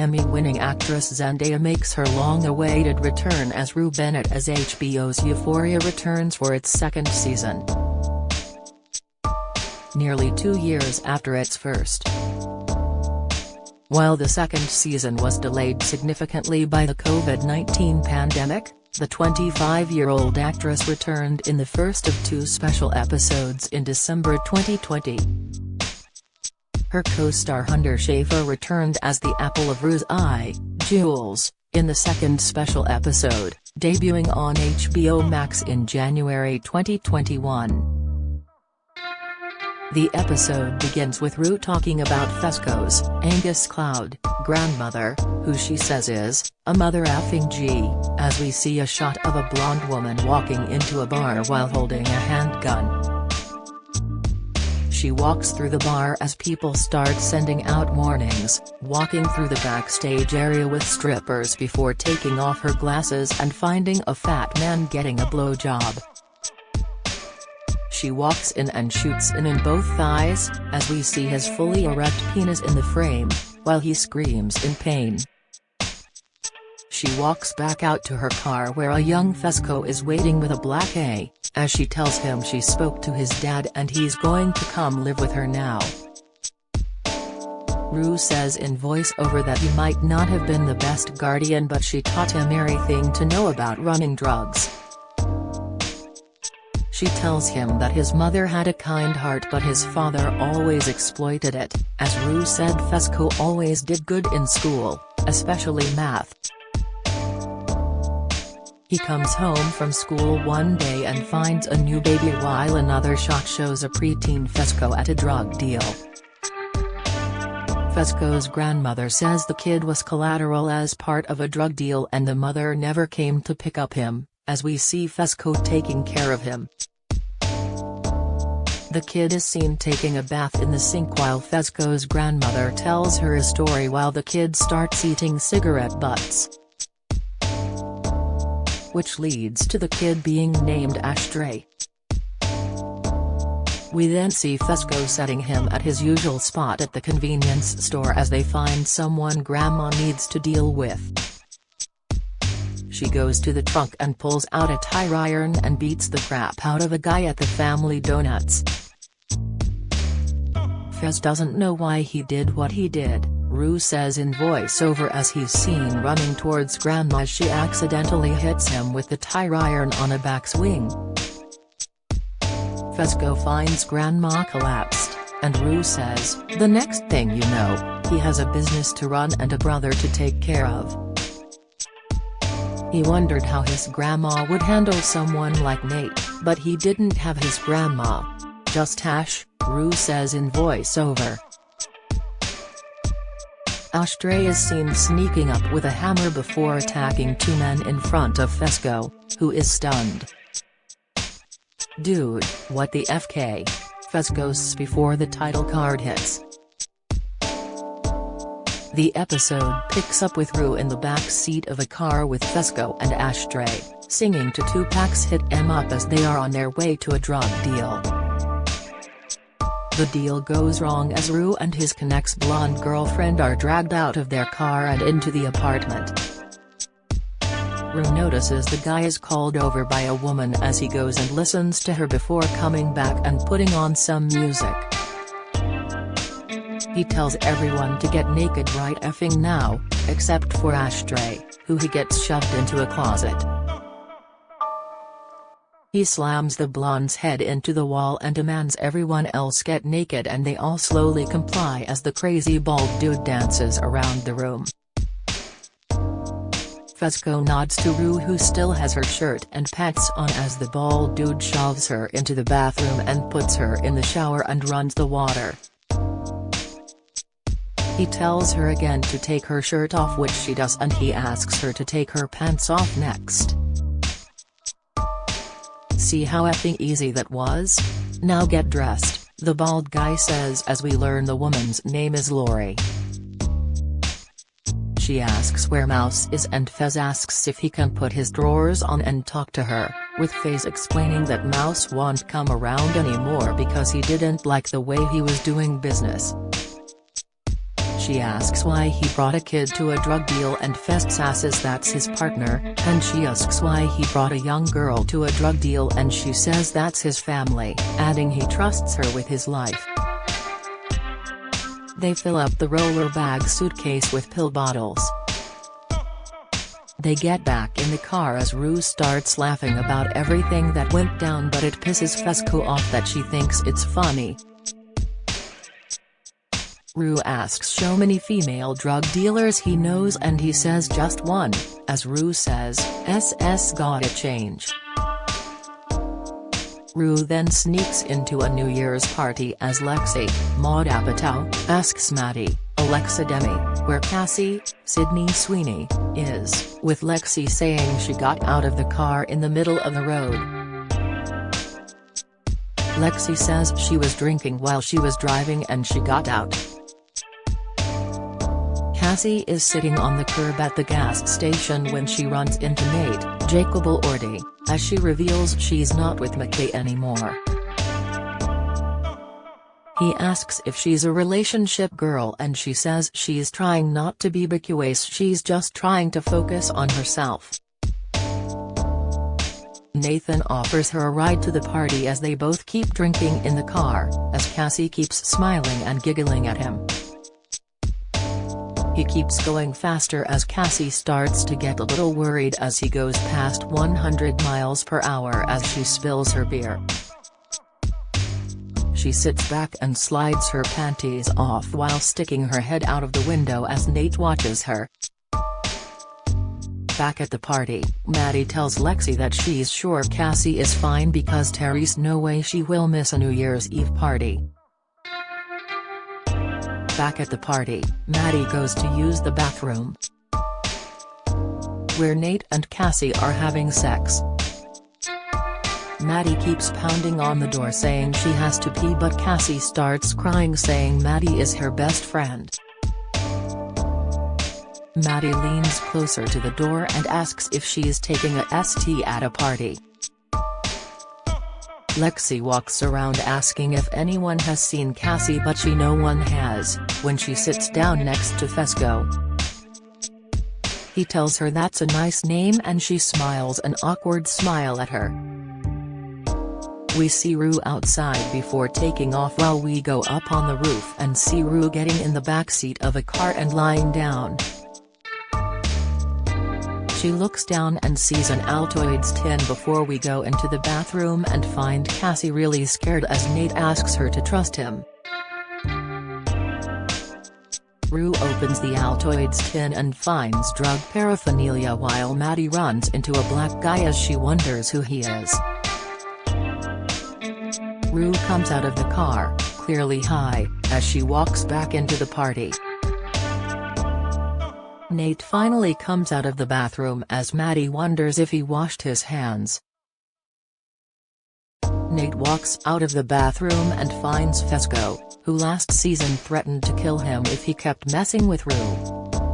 Emmy-winning actress Zendaya makes her long-awaited return as Rue Bennett as HBO's Euphoria returns for its second season. Nearly 2 years after its first. While the second season was delayed significantly by the COVID-19 pandemic, the 25-year-old actress returned in the first of 2 special episodes in December 2020. Her co-star Hunter Schafer returned as the apple of Rue's eye, Jules, in the second special episode, debuting on HBO Max in January 2021. The episode begins with Rue talking about Fesco's Angus Cloud grandmother, who she says is a mother effing G, as we see a shot of a blonde woman walking into a bar while holding a handgun. She walks through the bar as people start sending out warnings, walking through the backstage area with strippers before taking off her glasses and finding a fat man getting a blowjob. She walks in and shoots in both thighs, as we see his fully erect penis in the frame, while he screams in pain. She walks back out to her car where a young Fesco is waiting with a black A, as she tells him she spoke to his dad and he's going to come live with her now. Rue says in voiceover that he might not have been the best guardian, but she taught him everything to know about running drugs. She tells him that his mother had a kind heart but his father always exploited it, as Rue said Fesco always did good in school, especially math. He comes home from school one day and finds a new baby while another shot shows a preteen Fesco at a drug deal. Fesco's grandmother says the kid was collateral as part of a drug deal and the mother never came to pick up him, as we see Fesco taking care of him. The kid is seen taking a bath in the sink while Fesco's grandmother tells her a story while the kid starts eating cigarette butts, which leads to the kid being named Ashtray. We then see Fesco setting him at his usual spot at the convenience store as they find someone Grandma needs to deal with. She goes to the trunk and pulls out a tire iron and beats the crap out of a guy at the Family Donuts. Fez doesn't know why he did what he did, Rue says in voiceover as he's seen running towards Grandma as she accidentally hits him with the tire iron on a back swing. Fesco finds Grandma collapsed, and Rue says, the next thing you know, he has a business to run and a brother to take care of. He wondered how his grandma would handle someone like Nate, but he didn't have his grandma. Just Ash, Rue says in voiceover. Ashtray is seen sneaking up with a hammer before attacking 2 men in front of Fesco, who is stunned. Dude, what the FK? Fesco says before the title card hits. The episode picks up with Rue in the back seat of a car with Fesco and Ashtray, singing to Tupac's hit "Em Up" as they are on their way to a drug deal. The deal goes wrong as Rue and his connect's blonde girlfriend are dragged out of their car and into the apartment. Rue notices the guy is called over by a woman as he goes and listens to her before coming back and putting on some music. He tells everyone to get naked right effing now, except for Ashtray, who he gets shoved into a closet. He slams the blonde's head into the wall and demands everyone else get naked, and they all slowly comply as the crazy bald dude dances around the room. Fesco nods to Rue, who still has her shirt and pants on, as the bald dude shoves her into the bathroom and puts her in the shower and runs the water. He tells her again to take her shirt off, which she does, and he asks her to take her pants off next. See how effing easy that was? Now get dressed, the bald guy says as we learn the woman's name is Lori. She asks where Mouse is and Fez asks if he can put his drawers on and talk to her, with Fez explaining that Mouse won't come around anymore because he didn't like the way he was doing business. She she asks why he brought a kid to a drug deal and Fest says that's his partner, and she asks why he brought a young girl to a drug deal and she says that's his family, adding he trusts her with his life. They fill up the roller bag suitcase with pill bottles. They get back in the car as Rue starts laughing about everything that went down, but it pisses Fesco off that she thinks it's funny. Rue asks how many female drug dealers he knows and he says just one, as Rue says, SS gotta change. Rue then sneaks into a New Year's party as Lexi, Maud Apatow, asks Maddie, Alexa Demi, where Cassie, Sydney Sweeney, is, with Lexi saying she got out of the car in the middle of the road. Lexi says she was drinking while she was driving and she got out. Cassie is sitting on the curb at the gas station when she runs into Nate, Jacob Elordi, as she reveals she's not with McKay anymore. He asks if she's a relationship girl and she says she's trying not to be because she's just trying to focus on herself. Nathan offers her a ride to the party as they both keep drinking in the car, as Cassie keeps smiling and giggling at him. He keeps going faster as Cassie starts to get a little worried as he goes past 100 miles per hour as she spills her beer. She sits back and slides her panties off while sticking her head out of the window as Nate watches her. Back at the party, Maddie tells Lexi that she's sure Cassie is fine because there's no way she will miss a New Year's Eve party. Back at the party, Maddie goes to use the bathroom, where Nate and Cassie are having sex. Maddie keeps pounding on the door saying she has to pee, but Cassie starts crying saying Maddie is her best friend. Maddie leans closer to the door and asks if she is taking a ST at a party. Lexi walks around asking if anyone has seen Cassie, but no one has, when she sits down next to Fesco. He tells her that's a nice name and she smiles an awkward smile at her. We see Rue outside before taking off while we go up on the roof and see Rue getting in the backseat of a car and lying down. She looks down and sees an Altoids tin before we go into the bathroom and find Cassie really scared as Nate asks her to trust him. Rue opens the Altoids tin and finds drug paraphernalia while Maddie runs into a black guy as she wonders who he is. Rue comes out of the car, clearly high, as she walks back into the party. Nate finally comes out of the bathroom as Maddie wonders if he washed his hands. Nate walks out of the bathroom and finds Fesco, who last season threatened to kill him if he kept messing with Rue.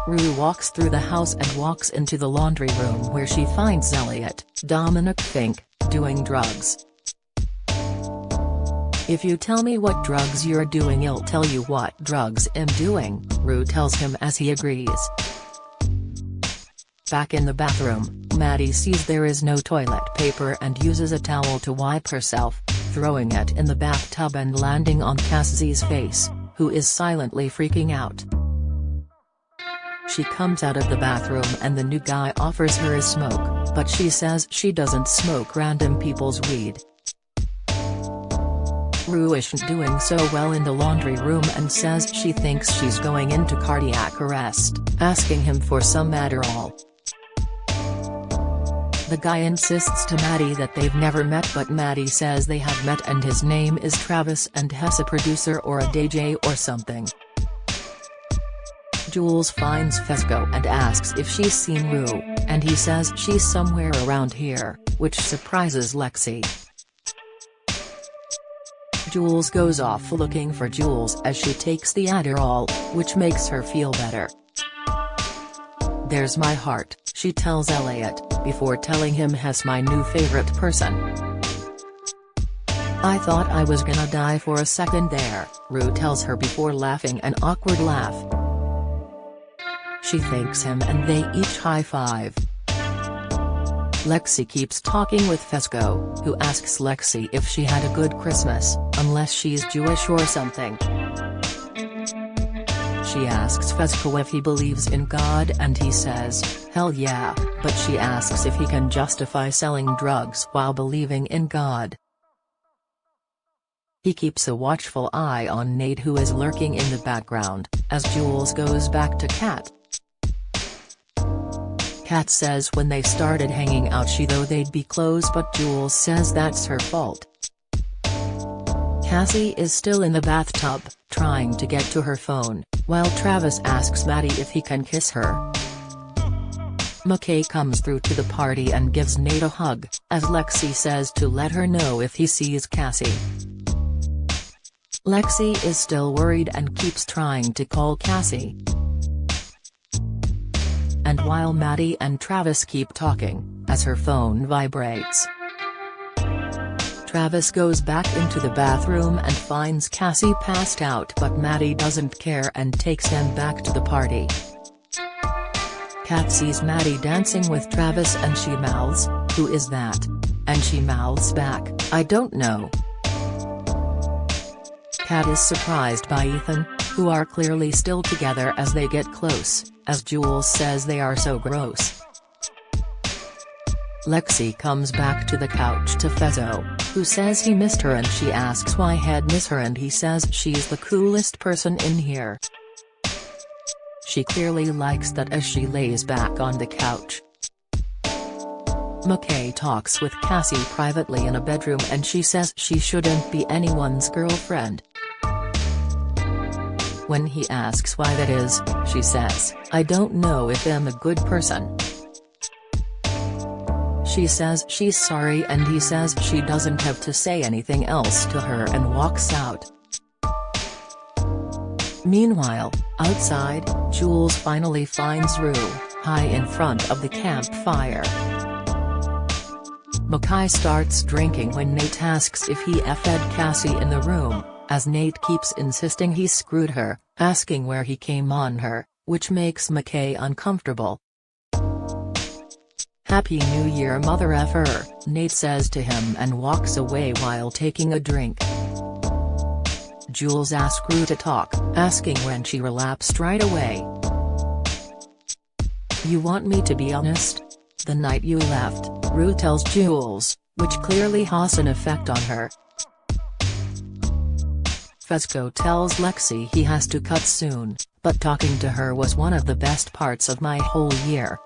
Rue walks through the house and walks into the laundry room where she finds Elliot, Dominic Fink, doing drugs. If you tell me what drugs you're doing, I'll tell you what drugs I'm doing, Rue tells him as he agrees. Back in the bathroom, Maddie sees there is no toilet paper and uses a towel to wipe herself, throwing it in the bathtub and landing on Cassie's face, who is silently freaking out. She comes out of the bathroom and the new guy offers her a smoke, but she says she doesn't smoke random people's weed. Rue isn't doing so well in the laundry room and says she thinks she's going into cardiac arrest, asking him for some Adderall. The guy insists to Maddie that they've never met, but Maddie says they have met and his name is Travis and he's a producer or a DJ or something. Jules finds Fesco and asks if she's seen Rue, and he says she's somewhere around here, which surprises Lexi. Jules goes off looking for Jules as she takes the Adderall, which makes her feel better. There's my heart, she tells Elliot, before telling him he's my new favorite person. "I thought I was gonna die for a second there," Rue tells her before laughing an awkward laugh. She thanks him and they each high-five. Lexi keeps talking with Fesco, who asks Lexi if she had a good Christmas, unless she's Jewish or something. She asks Fesco if he believes in God and he says, "Hell yeah," but she asks if he can justify selling drugs while believing in God. He keeps a watchful eye on Nate, who is lurking in the background, as Jules goes back to Kat. Kat says when they started hanging out she thought they'd be close, but Jules says that's her fault. Cassie is still in the bathtub, trying to get to her phone, while Travis asks Maddie if he can kiss her. McKay comes through to the party and gives Nate a hug, as Lexi says to let her know if he sees Cassie. Lexi is still worried and keeps trying to call Cassie. And while Maddie and Travis keep talking, as her phone vibrates. Travis goes back into the bathroom and finds Cassie passed out, but Maddie doesn't care and takes them back to the party. Kat sees Maddie dancing with Travis and she mouths, "Who is that?" And she mouths back, "I don't know." Kat is surprised by Ethan, who are clearly still together as they get close, as Jules says they are so gross. Lexi comes back to the couch to Fezzo, who says he missed her and she asks why he'd miss her and he says she's the coolest person in here. She clearly likes that as she lays back on the couch. McKay talks with Cassie privately in a bedroom and she says she shouldn't be anyone's girlfriend. When he asks why that is, she says, "I don't know if I'm a good person." She says she's sorry and he says she doesn't have to say anything else to her and walks out. Meanwhile, outside, Jules finally finds Rue, high in front of the campfire. McKay starts drinking when Nate asks if he fed Cassie in the room, as Nate keeps insisting he screwed her, asking where he came on her, which makes McKay uncomfortable. "Happy New Year mother effer," Nate says to him and walks away while taking a drink. Jules asks Rue to talk, asking when she relapsed right away. "You want me to be honest? The night you left," Rue tells Jules, which clearly has an effect on her. Fesco tells Lexi he has to cut soon, but talking to her was one of the best parts of my whole year.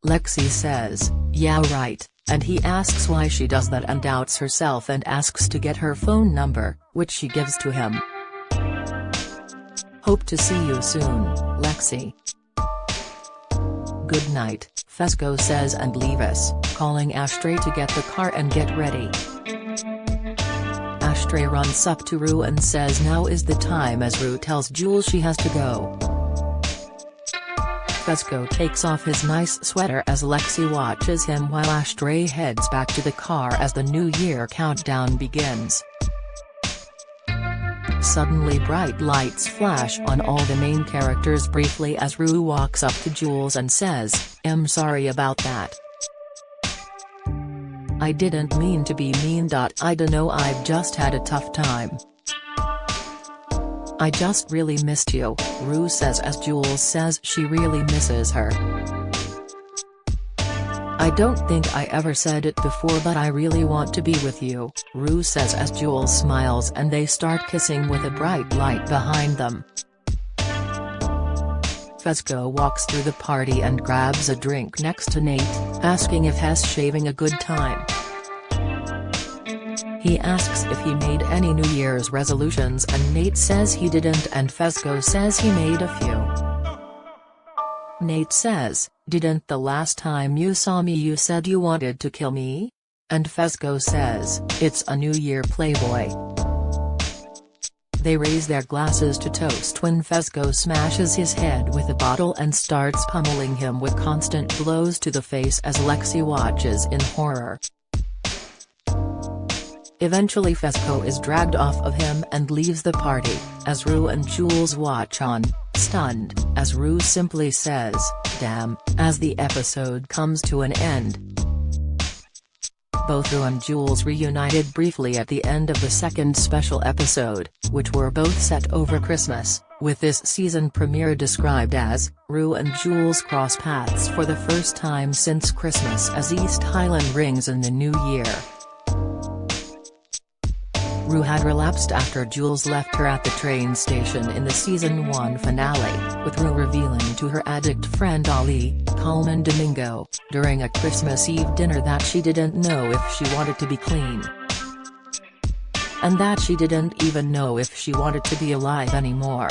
Lexi says, "Yeah right," and he asks why she does that and doubts herself and asks to get her phone number, which she gives to him. "Hope to see you soon, Lexi." "Good night," Fesco says and leaves, calling Ashtray to get the car and get ready. Ashtray runs up to Rue and says now is the time as Rue tells Jules she has to go. Fesco takes off his nice sweater as Lexi watches him while Ashtray heads back to the car as the New Year countdown begins. Suddenly bright lights flash on all the main characters briefly as Rue walks up to Jules and says, "I'm sorry about that. I didn't mean to be mean. I dunno, I've just had a tough time. I just really missed you," Rue says as Jules says she really misses her. "I don't think I ever said it before but I really want to be with you," Rue says as Jules smiles and they start kissing with a bright light behind them. Fesco walks through the party and grabs a drink next to Nate, asking if he's shaving a good time. He asks if he made any New Year's resolutions and Nate says he didn't and Fesco says he made a few. Nate says, "Didn't the last time you saw me you said you wanted to kill me?" And Fesco says, "It's a New Year playboy." They raise their glasses to toast when Fesco smashes his head with a bottle and starts pummeling him with constant blows to the face as Lexi watches in horror. Eventually Fesco is dragged off of him and leaves the party, as Rue and Jules watch on, stunned, as Rue simply says, "Damn," as the episode comes to an end. Both Rue and Jules reunited briefly at the end of the second special episode, which were both set over Christmas, with this season premiere described as, "Rue and Jules cross paths for the first time since Christmas as East Highland rings in the new year." Rue had relapsed after Jules left her at the train station in the season 1 finale, with Rue revealing to her addict friend Ali, Coleman Domingo, during a Christmas Eve dinner that she didn't know if she wanted to be clean. And that she didn't even know if she wanted to be alive anymore.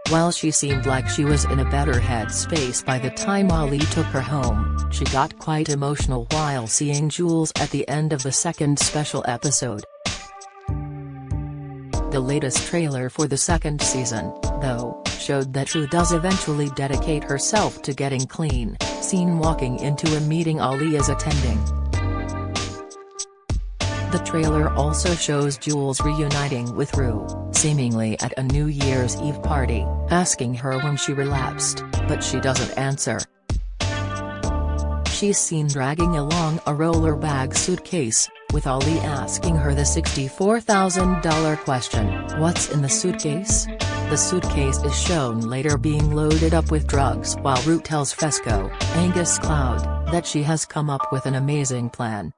While she seemed like she was in a better headspace by the time Ali took her home, she got quite emotional while seeing Jules at the end of the second special episode. The latest trailer for the second season, though, showed that Rue does eventually dedicate herself to getting clean, seen walking into a meeting Ali is attending. The trailer also shows Jules reuniting with Rue, seemingly at a New Year's Eve party, asking her when she relapsed, but she doesn't answer. She's seen dragging along a roller bag suitcase, with Ali asking her the $64,000 question, "What's in the suitcase?" The suitcase is shown later being loaded up with drugs while Rue tells Fesco, Angus Cloud, that she has come up with an amazing plan.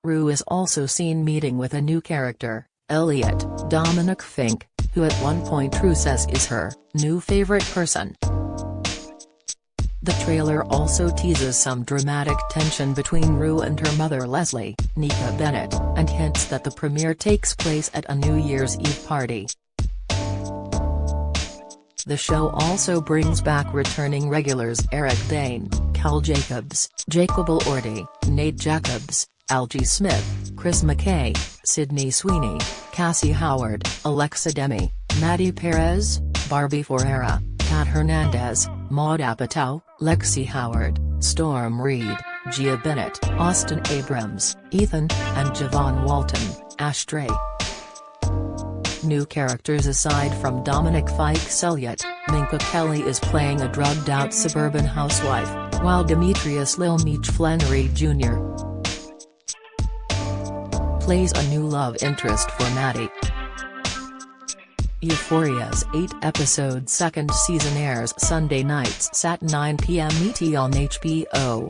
Rue is also seen meeting with a new character, Elliot, Dominic Fink, who at one point Rue says is her new favorite person. The trailer also teases some dramatic tension between Rue and her mother Leslie, Nika Bennett, and hints that the premiere takes place at a New Year's Eve party. The show also brings back returning regulars Eric Dane, Cal Jacobs, Jacob Elordi, Nate Jacobs, Algie Smith, Chris McKay, Sydney Sweeney, Cassie Howard, Alexa Demi, Maddie Perez, Barbie Ferreira, Kat Hernandez, Maud Apatow, Lexi Howard, Storm Reed, Gia Bennett, Austin Abrams, Ethan, and Javon Walton, Ashtray. New characters aside from Dominic Fike's Elliot, Minka Kelly is playing a drugged-out suburban housewife, while Demetrius Lil Meech Flannery Jr. plays a new love interest for Maddie. Euphoria's 8-episode second season airs Sunday nights at 9 p.m. ET on HBO.